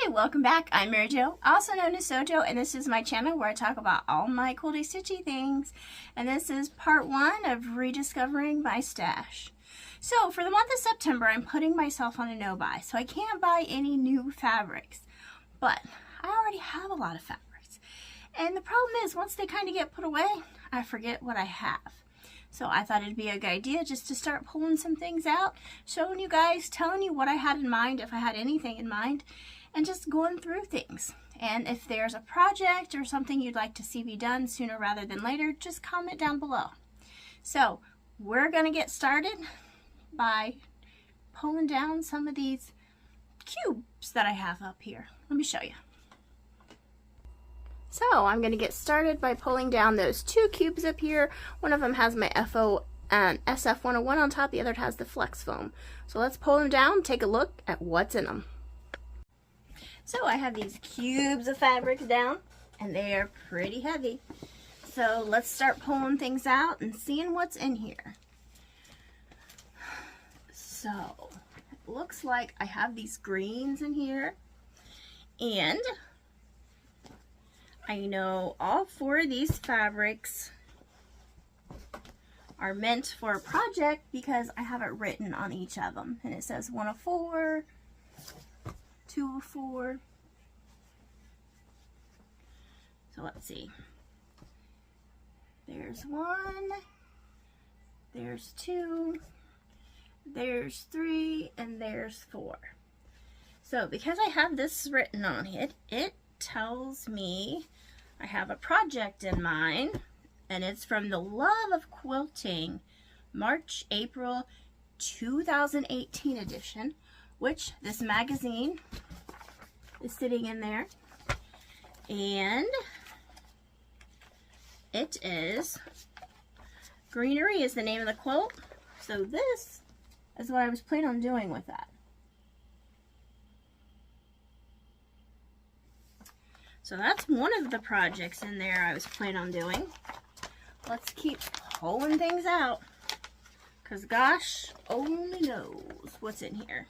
Hi, welcome back. I'm Mary Jo, also known as Sewjo, and this is my channel where I talk about all my quilty stitchy things. And this is part 1 of rediscovering my stash. So for the month of September, I'm putting myself on a no-buy, so I can't buy any new fabrics. But I already have a lot of fabrics. And the problem is, once they kind of get put away, I forget what I have. So I thought it'd be a good idea just to start pulling some things out, showing you guys, telling you what I had in mind, if I had anything in mind, and just going through things. And if there's a project or something you'd like to see be done sooner rather than later, just comment down below. So we're going to get started by pulling down some of these cubes that I have up here. Let me show you. So I'm going to get started by pulling down those 2 cubes up here. One of them has my FO and SF101 on top, the other has the flex foam. So let's pull them down, take a look at what's in them. So I have these cubes of fabric down, and they are pretty heavy. So let's start pulling things out and seeing what's in here. So it looks like I have these greens in here, and I know all 4 of these fabrics are meant for a project because I have it written on each of them. And it says 1 of 4, 2 of 4. So let's see. There's 1, there's 2, there's 3, and there's 4. So because I have this written on it, it tells me I have a project in mind, and it's from the Love of Quilting March April 2018 edition, which this magazine is sitting in there, and it is Greenery is the name of the quilt. So this is what I was planning on doing with that. So that's one of the projects in there I was planning on doing. Let's keep pulling things out, because gosh only knows what's in here.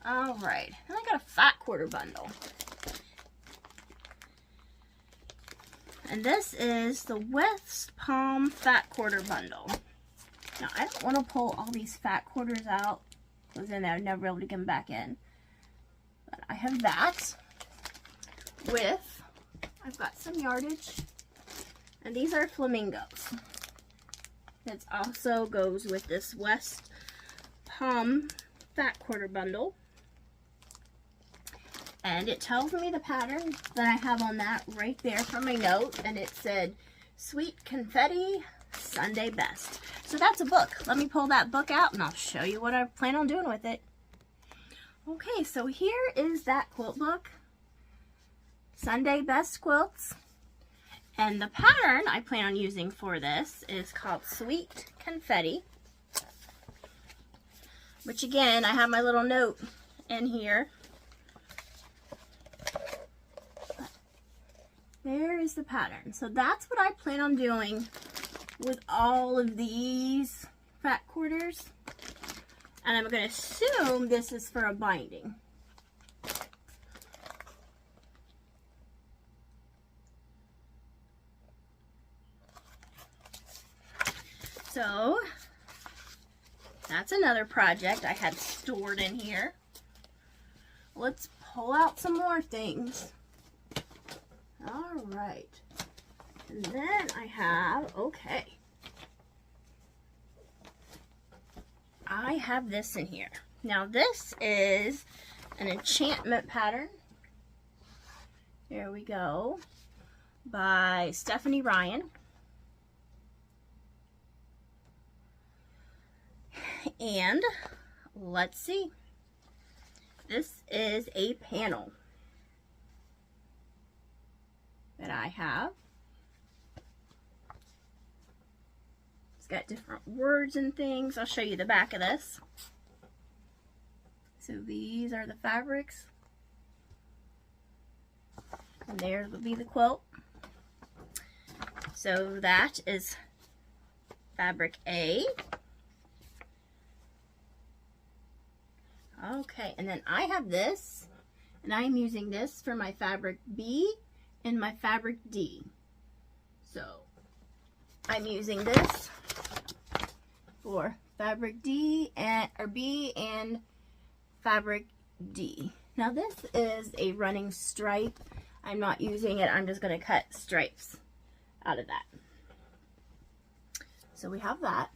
Alright, and I got a fat quarter bundle. And this is the West Palm Fat Quarter Bundle. Now, I don't want to pull all these fat quarters out, because then I'd never be able to get them back in. But I have that with, I've got some yardage, and these are flamingos. It also goes with this West Palm Fat Quarter Bundle. And it tells me the pattern that I have on that right there from my note, and it said, Sweet Confetti, Sunday Best. So that's a book. Let me pull that book out and I'll show you what I plan on doing with it. Okay, so here is that quilt book, Sunday Best Quilts. And the pattern I plan on using for this is called Sweet Confetti, which again, I have my little note in here. There is the pattern. So that's what I plan on doing with all of these fat quarters. And I'm going to assume this is for a binding. So that's another project I had stored in here. Let's pull out some more things. All right. And then I have, okay, I have this in here. Now this is an enchantment pattern. There we go. By Stephanie Ryan. And let's see. This is a panel that I have. It's got different words and things. I'll show you the back of this. So these are the fabrics. And there will be the quilt. So that is fabric A. Okay, and then I have this, and I'm using this for my fabric B and my fabric D. So I'm using this for fabric D and or B and fabric D. Now this is a running stripe. I'm not using it. I'm just going to cut stripes out of that. So we have that.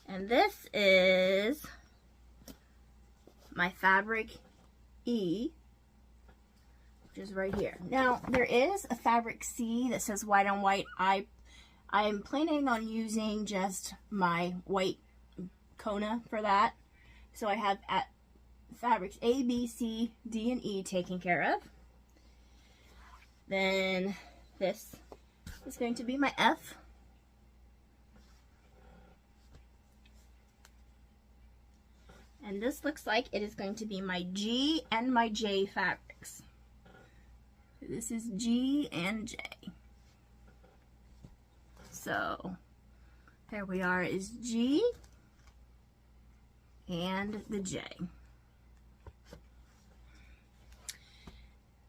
And this is my fabric E, which is right here. Now there is a fabric C that says white on white. I am planning on using just my white Kona for that. So I have at fabrics A, B, C, D, and E taken care of. Then this is going to be my F. And this looks like it is going to be my G and my J fabrics. So this is G and J. So there we are, is G and the J.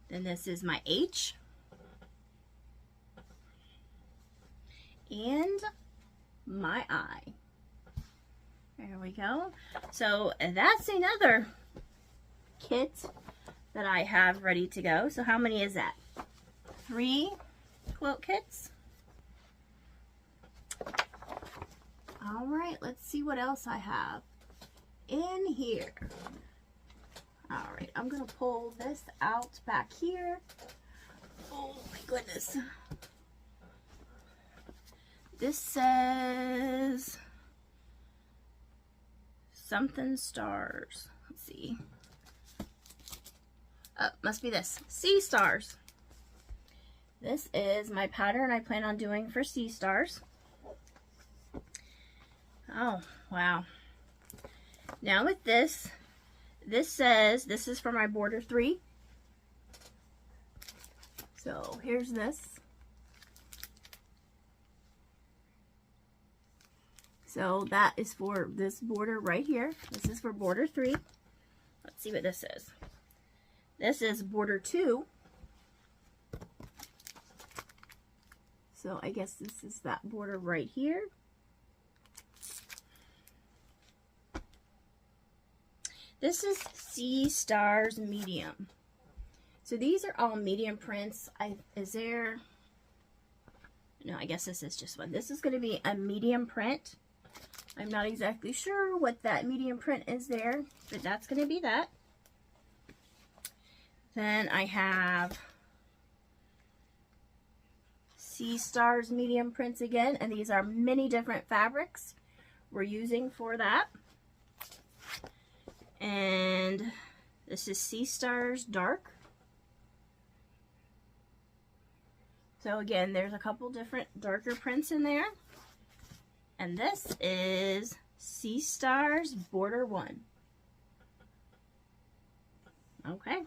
Then this is my H and my I. There we go. So that's another kit that I have ready to go. So how many is that? 3 quilt kits. All right, let's see what else I have in here. All right, I'm gonna pull this out back here. Oh my goodness. This says something stars. Let's see. Oh, must be this. Sea stars. This is my pattern I plan on doing for sea stars. Oh, wow. Now with this, this says this is for my border 3. So here's this. So that is for this border right here. This is for border 3. Let's see what this is. This is border 2. So I guess this is that border right here. This is Sea Stars Medium. So these are all medium prints. Is there... No, I guess this is just one. This is going to be a medium print. I'm not exactly sure what that medium print is there, but that's going to be that. Then I have Sea Stars medium prints again, and these are many different fabrics we're using for that. And this is Sea Stars Dark. So again, there's a couple different darker prints in there. And this is Sea Stars Border 1. Okay.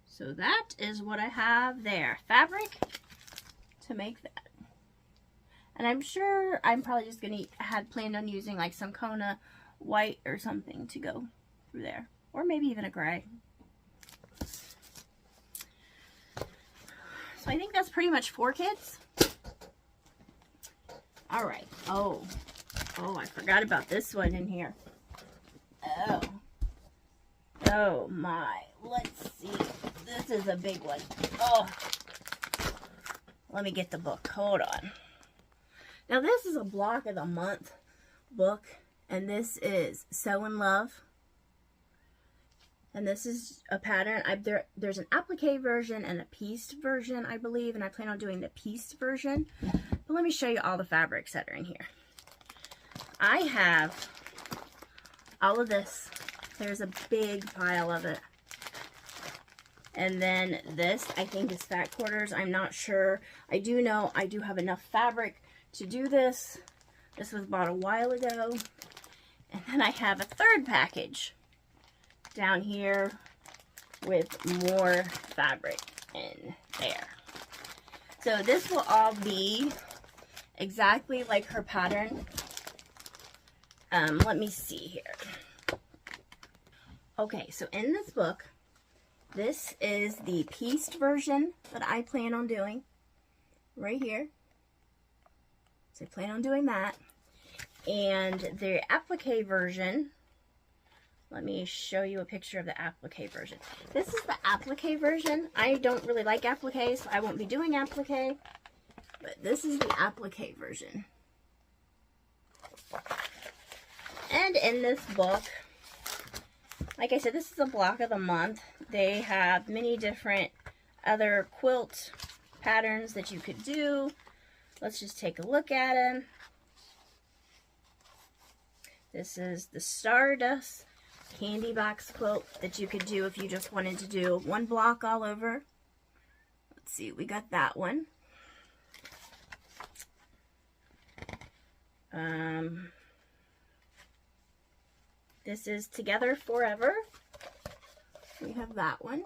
So that is what I have there. Fabric to make that. And I'm sure I'm probably just going to had planned on using like some Kona white or something to go through there. Or maybe even a gray. So I think that's pretty much 4 kits. All right. Oh, I forgot about this one in here. Oh my. Let's see. This is a big one. Oh, let me get the book. Hold on. Now this is a block of the month book, and this is Sew in Love. And this is a pattern. There's an applique version and a pieced version, I believe, and I plan on doing the pieced version. But let me show you all the fabrics that are in here. I have all of this. There's a big pile of it. And then this, I think, is fat quarters. I'm not sure. I do know I do have enough fabric to do this. This was bought a while ago. And then I have a third package down here with more fabric in there. So this will all be exactly like her pattern. Let me see here. Okay, so in this book, this is the pieced version that I plan on doing right here. So I plan on doing that. And the applique version, let me show you a picture of the applique version. This is the applique version. I don't really like applique, so I won't be doing applique. But this is the applique version. And in this book, like I said, this is a block of the month. They have many different other quilt patterns that you could do. Let's just take a look at them. This is the Stardust candy box quilt that you could do if you just wanted to do one block all over. Let's see, we got that one. This is Together Forever. We have that one.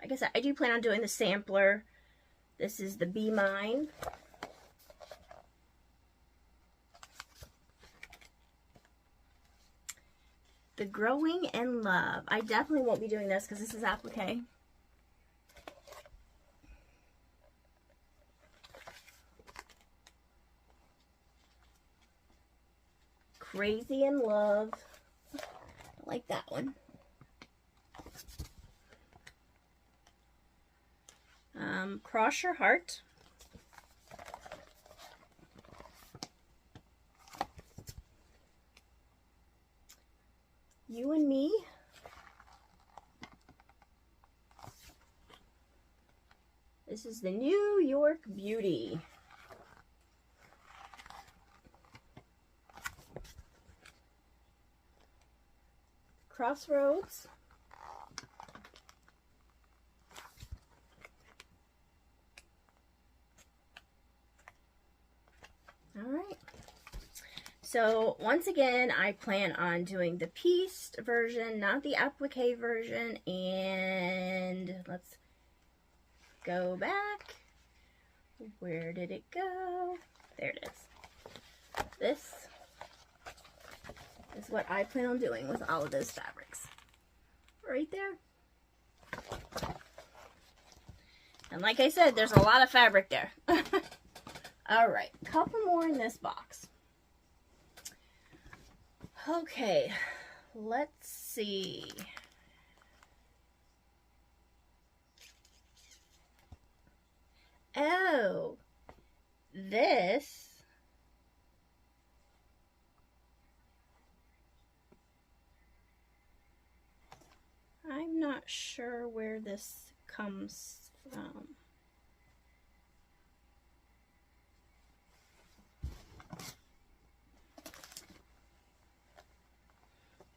Like I said, I do plan on doing the sampler. This is the Be Mine. The Growing in Love. I definitely won't be doing this because this is applique. Crazy in Love. I like that one. Cross Your Heart. You and Me. This is the New York Beauty. Crossroads. All right. So once again, I plan on doing the pieced version, not the applique version. And let's go back. Where did it go? There it is. This is what I plan on doing with all of those fabrics. Right there. And like I said, there's a lot of fabric there. Alright, a couple more in this box. Okay, let's see. Oh, this. I'm not sure where this comes from.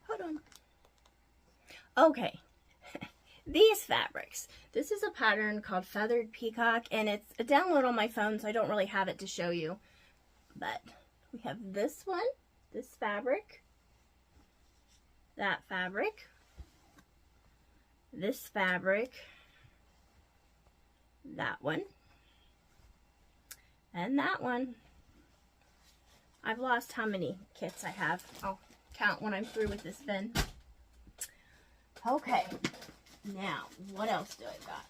Hold on. Okay. These fabrics. This is a pattern called Feathered Peacock, and it's a download on my phone, so I don't really have it to show you. But we have this one, this fabric, that fabric, this fabric, that one, and that one. I've lost how many kits I have. I'll count when I'm through with this bin. Okay, now what else do I got?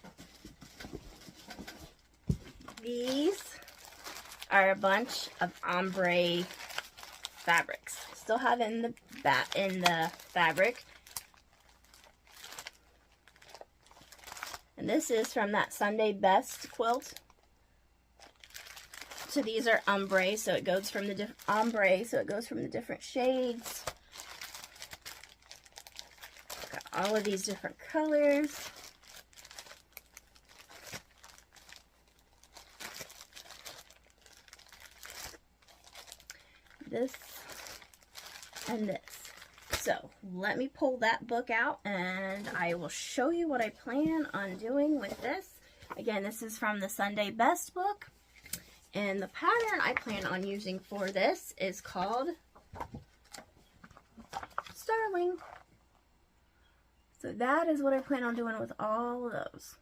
These are a bunch of ombre fabrics. Still have in the fabric. And this is from that Sunday Best quilt. So these are ombre, so it goes from the different shades. Got all of these different colors. This and this. So let me pull that book out and I will show you what I plan on doing with this. Again, this is from the Sunday Best book. And the pattern I plan on using for this is called Starling. So that is what I plan on doing with all of those.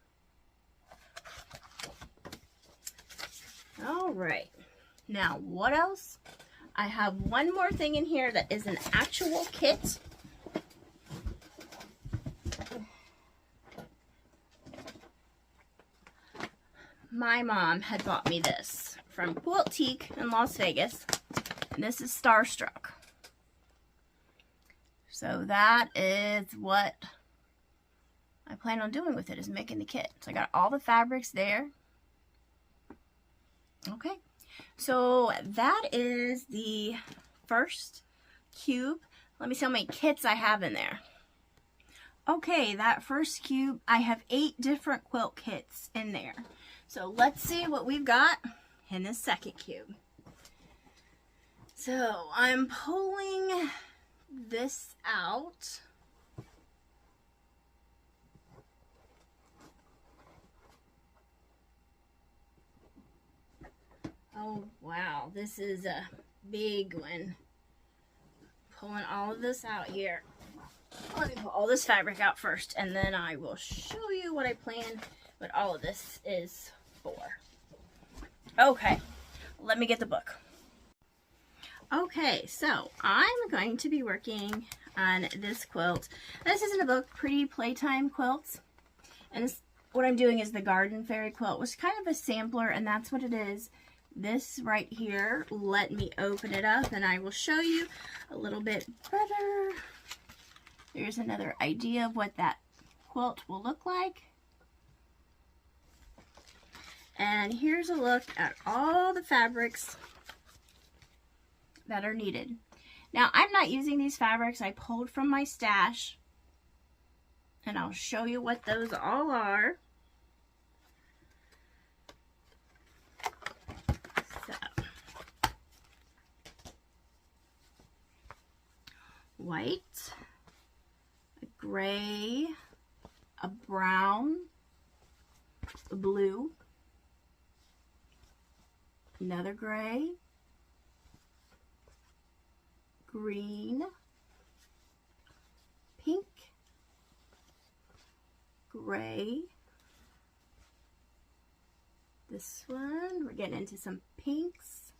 All right. Now, what else? I have one more thing in here that is an actual kit. My mom had bought me this from Quilt Book in Las Vegas, and this is Starstruck. So that is what I plan on doing with it, is making the kit. So I got all the fabrics there. Okay, so that is the first cube. Let me see how many kits I have in there. Okay, that first cube, I have 8 different quilt kits in there. So let's see what we've got in this second cube. So I'm pulling this out. Oh wow, this is a big one. Pulling all of this out here. Let me pull all this fabric out first, and then I will show you what I plan what all of this is for. Okay, let me get the book. Okay, so I'm going to be working on this quilt. This is in the book, Pretty Playtime Quilts. And this, what I'm doing is the Garden Fairy quilt, which is kind of a sampler, and that's what it is. This right here, let me open it up and I will show you a little bit better. There's another idea of what that quilt will look like. And here's a look at all the fabrics that are needed. Now, I'm not using these fabrics. I pulled from my stash. And I'll show you what those all are. So, white, a gray, a brown, a blue, another gray, green, pink, gray, this one, we're getting into some pinks,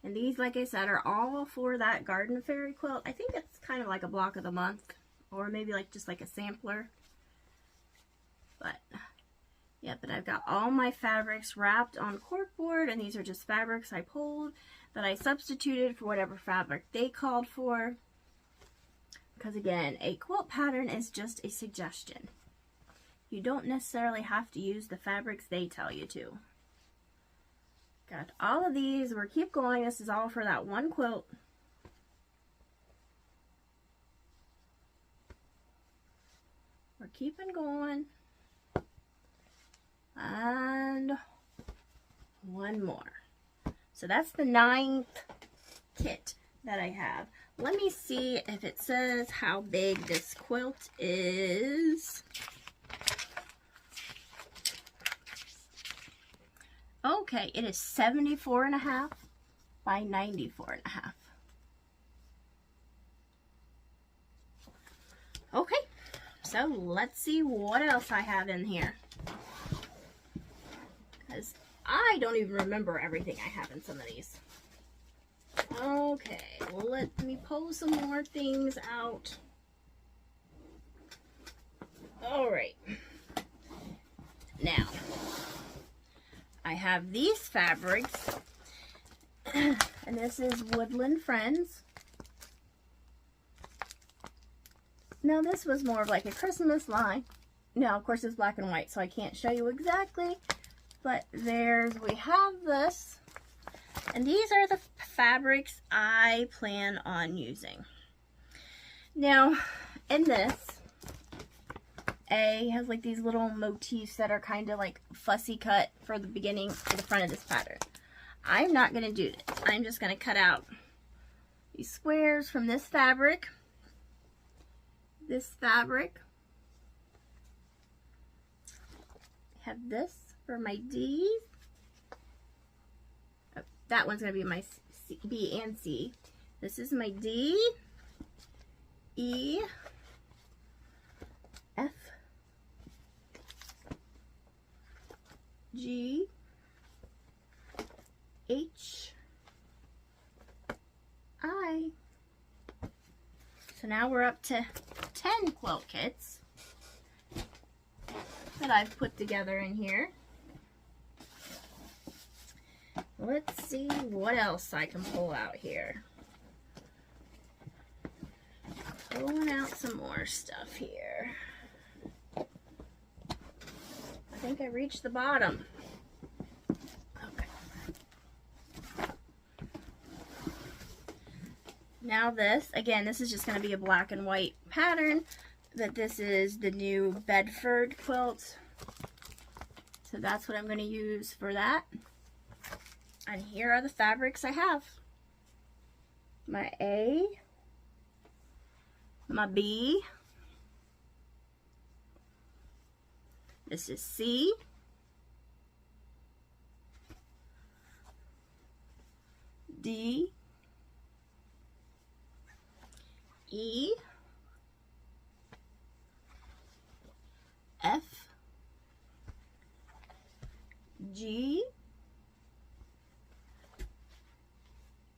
and these, like I said, are all for that Garden Fairy quilt. I think it's kind of like a block of the month, or maybe like just like a sampler, but yeah, but I've got all my fabrics wrapped on corkboard, and these are just fabrics I pulled that I substituted for whatever fabric they called for. Because again, a quilt pattern is just a suggestion. You don't necessarily have to use the fabrics they tell you to. Got all of these. We'll keep going. This is all for that one quilt. We're keeping going. And one more. So that's the 9th kit that I have. Let me see if it says how big this quilt is. Okay, it is 74.5 by 94.5. Okay, so let's see what else I have in here. Because I don't even remember everything I have in some of these. Okay, well, let me pull some more things out. Alright. Now, I have these fabrics. And this is Woodland Friends. Now, this was more of like a Christmas line. Now, of course, it's black and white, so I can't show you exactly. But we have this. And these are the fabrics I plan on using. Now, in this, A has like these little motifs that are kind of like fussy cut for the beginning, for the front of this pattern. I'm not going to do this. I'm just going to cut out these squares from this fabric. This fabric. I have this for my D. Oh, that one's going to be my C, B and C. This is my D, E, F, G, H, So now we're up to 10 quilt kits that I've put together in here. Let's see what else I can pull out here. Pulling out some more stuff here. I think I reached the bottom. Okay. Now this, again, this is just going to be a black and white pattern, but this is the new Bedford Quilt. So that's what I'm going to use for that. And here are the fabrics I have. My A, my B, this is C, D, E, F, G,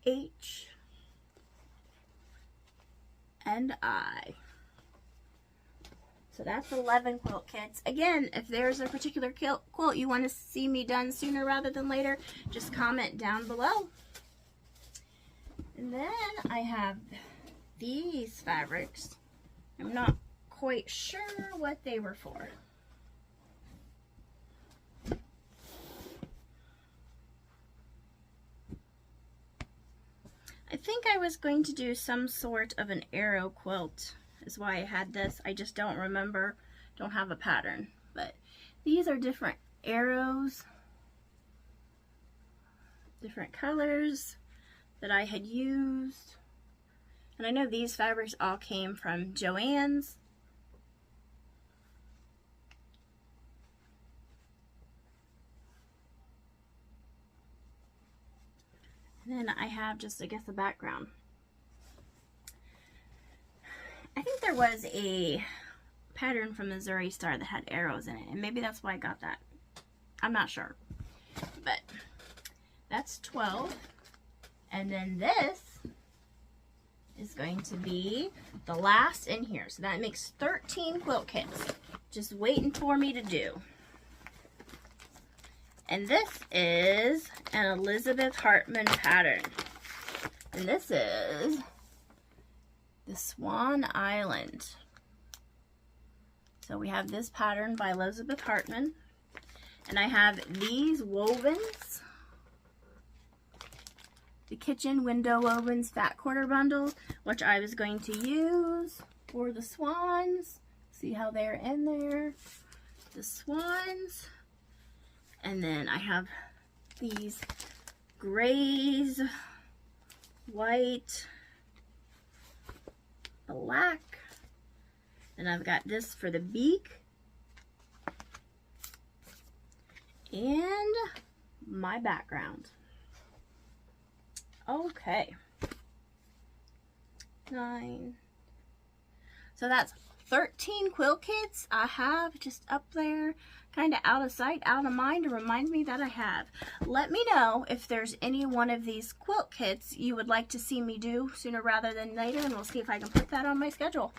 H, and I. So that's 11 quilt kits. Again, if there's a particular quilt you want to see me done sooner rather than later, just comment down below. And then I have these fabrics. I'm not quite sure what they were for. I think I was going to do some sort of an arrow quilt, is why I had this. I just don't remember, don't have a pattern. But these are different arrows, different colors that I had used. And I know these fabrics all came from Joann's. And then I have just, I guess, a background. I think there was a pattern from Missouri Star that had arrows in it, and maybe that's why I got that. I'm not sure. But that's 12. And then this is going to be the last in here. So that makes 13 quilt kits. Just waiting for me to do. And this is an Elizabeth Hartman pattern. And this is the Swan Island. So we have this pattern by Elizabeth Hartman. And I have these wovens. The kitchen window wovens fat quarter bundles, which I was going to use for the swans. See how they're in there. The swans. And then I have these grays, white, black. And I've got this for the beak. And my background. Okay. 9. So that's 13 quilt kits I have just up there, kind of out of sight, out of mind, to remind me that I have. Let me know if there's any one of these quilt kits you would like to see me do sooner rather than later, and we'll see if I can put that on my schedule.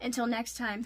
Until next time,